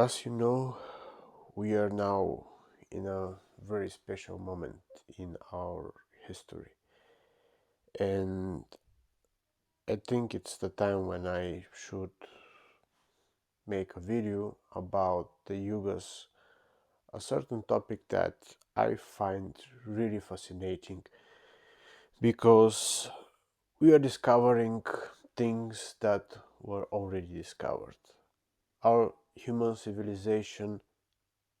As you know, we are now in a very special moment in our history, and I think it's the time when I should make a video about the Yugas, a certain topic that I find really fascinating because we are discovering things that were already discovered. Our human civilization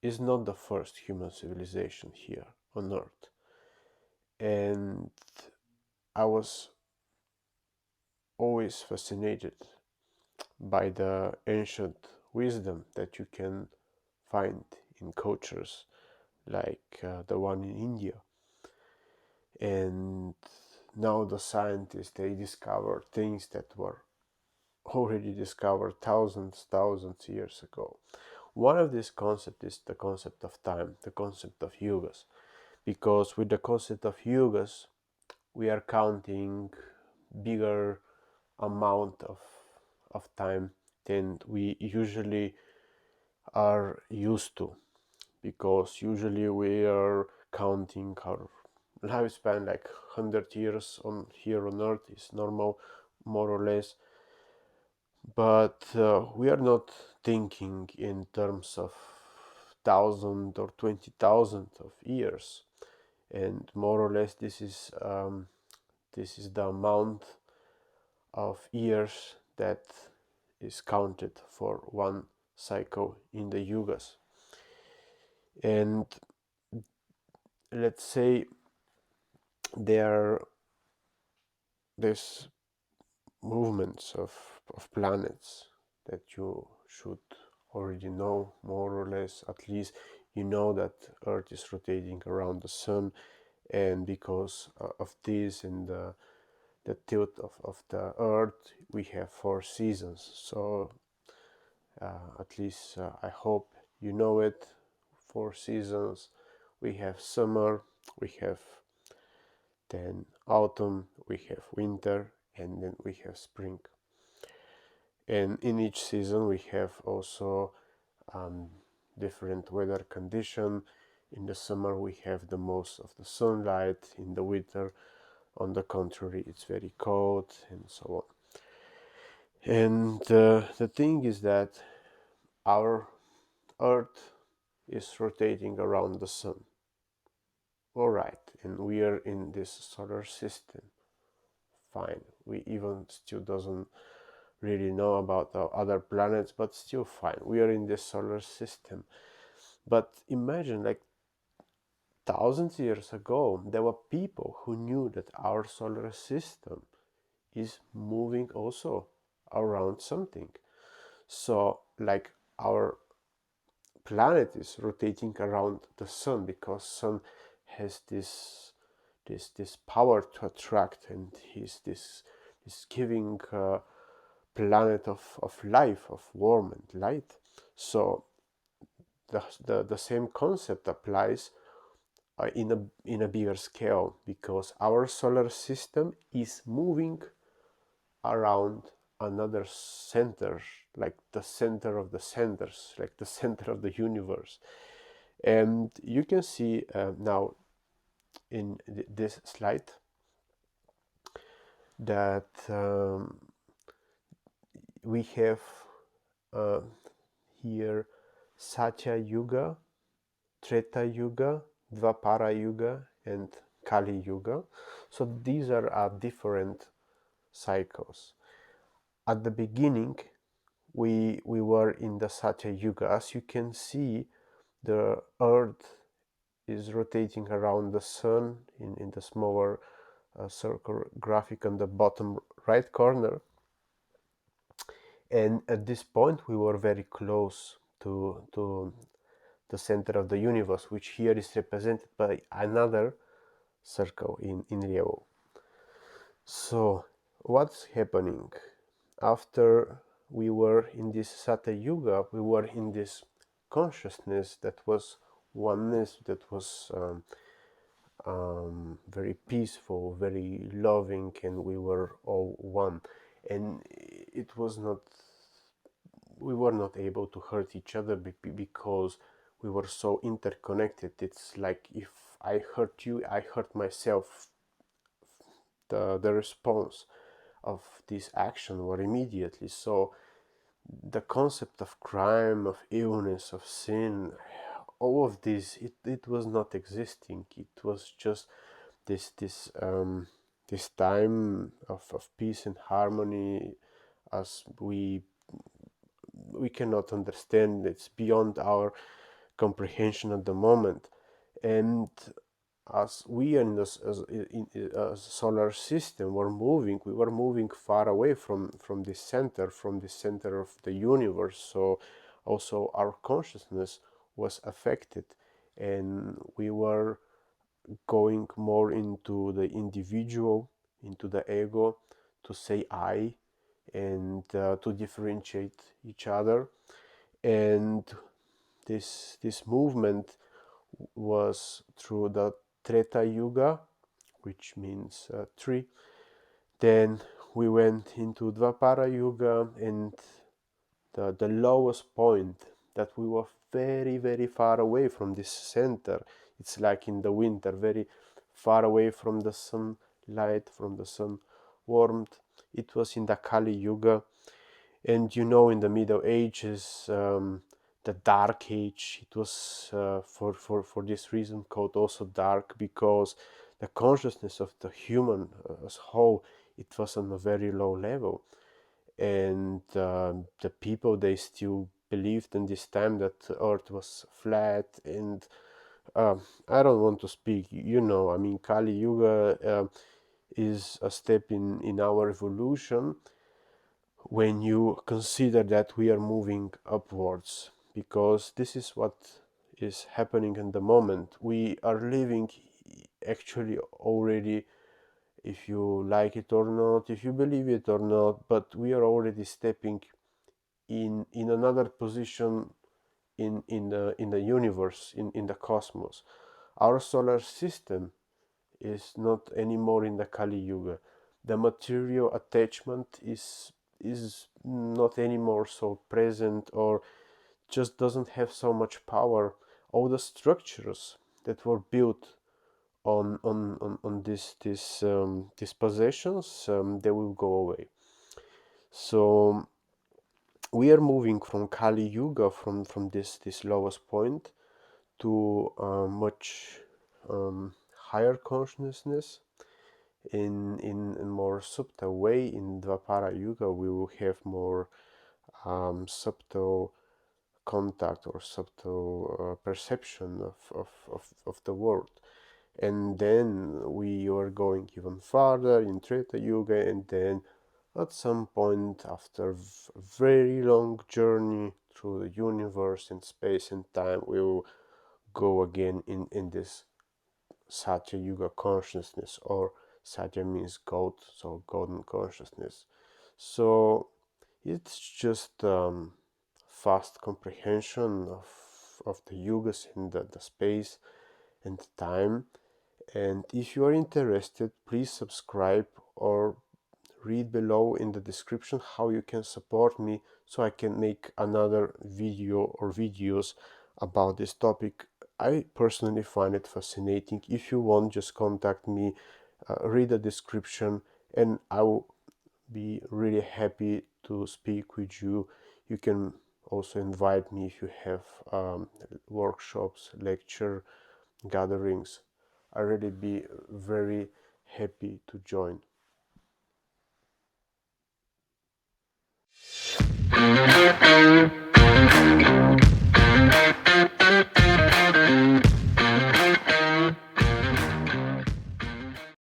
is not the first human civilization here on Earth. And I was always fascinated by the ancient wisdom that you can find in cultures like the one in India. And now the scientists, they discover things that were already discovered thousands years ago. One of these concepts is the concept of time, the concept of yugas, because with the concept of yugas we are counting bigger amount of time than we usually are used to, because usually we are counting our lifespan like 100 years on here on earth is normal, more or less, but we are not thinking in terms of 1,000 or 20,000 of years, and more or less this is the amount of years that is counted for one cycle in the yugas. And let's say there's movements of planets that you should already know, more or less. At least you know that earth is rotating around the sun, and because of this and the tilt of the earth, we have 4 seasons. So at least I hope you know it. 4 seasons. We have summer, we have then autumn, we have winter, and then we have spring. And in each season we have also um, different weather condition. In the summer we have the most of the sunlight. In the winter, on the contrary, it's very cold, and so on. And the thing is that our earth is rotating around the sun. All right, and we are in this solar system. Fine. We even still doesn't really know about the other planets, but still fine. We are in this solar system. But imagine, like thousands of years ago, there were people who knew that our solar system is moving also around something. So, like our planet is rotating around the sun because sun has this power to attract, and he's this giving planet of life, of warmth and light. So the same concept applies in a bigger scale, because our solar system is moving around another center, like the center of the centers, like the center of the universe. And you can see now in this slide that we have uh, here Satya Yuga, Treta Yuga, Dvapara Yuga, and Kali Yuga. So these are different cycles. At the beginning, we were in the Satya Yuga. As you can see, the Earth is rotating around the Sun in the smaller circle graphic on the bottom right corner. And at this point, we were very close to the center of the universe, which here is represented by another circle in yellow. So what's happening? After we were in this Satya Yuga, we were in this consciousness that was oneness, that was very peaceful, very loving, and we were all one. And it was not we were not able to hurt each other because we were so interconnected. It's like if I hurt you, I hurt myself. The response of this action were immediately. So the concept of crime, of illness, of sin, all of this, it was not existing. It was just this time of peace and harmony, as we cannot understand. It's beyond our comprehension at the moment. And as we in this in a solar system we were moving far away from the center of the universe. So also our consciousness was affected, and we were going more into the individual, into the ego, to say I, and to differentiate each other. And this movement was through the Treta Yuga, which means tree. Then we went into Dvapara Yuga, and the lowest point, that we were very, very far away from this center. It's like in the winter, very far away from the sunlight, from the sun warmth. It was in the Kali Yuga. And in the Middle Ages, the Dark Age, it was for this reason called also dark, because the consciousness of the human as whole, it was on a very low level. And the people, they still believed in this time that the earth was flat. And I don't want to speak, I mean, Kali Yuga is a step in our evolution, when you consider that we are moving upwards, because this is what is happening in the moment. We are living actually already, if you like it or not, if you believe it or not, but we are already stepping in another position in the universe, in the cosmos. Our solar system is not anymore in the Kali Yuga. The material attachment is not anymore so present, or just doesn't have so much power. All the structures that were built on these possessions, they will go away. So we are moving from Kali Yuga, from this lowest point, to a much higher consciousness, in a more subtle way. In Dvapara Yuga, we will have more subtle contact, or subtle perception of the world. And then we are going even farther in Treta Yuga, and then at some point, after a very long journey through the universe and space and time, we will go again in this Satya Yuga consciousness, or Satya means gold, so golden consciousness. So it's just fast comprehension of the yugas and the space and time. And if you are interested, please subscribe, or read below in the description how you can support me, so I can make another video or videos about this topic. I personally find it fascinating. If you want, just contact me, read the description, and I will be really happy to speak with you. You can also invite me if you have workshops, lecture, gatherings. I really be very happy to join.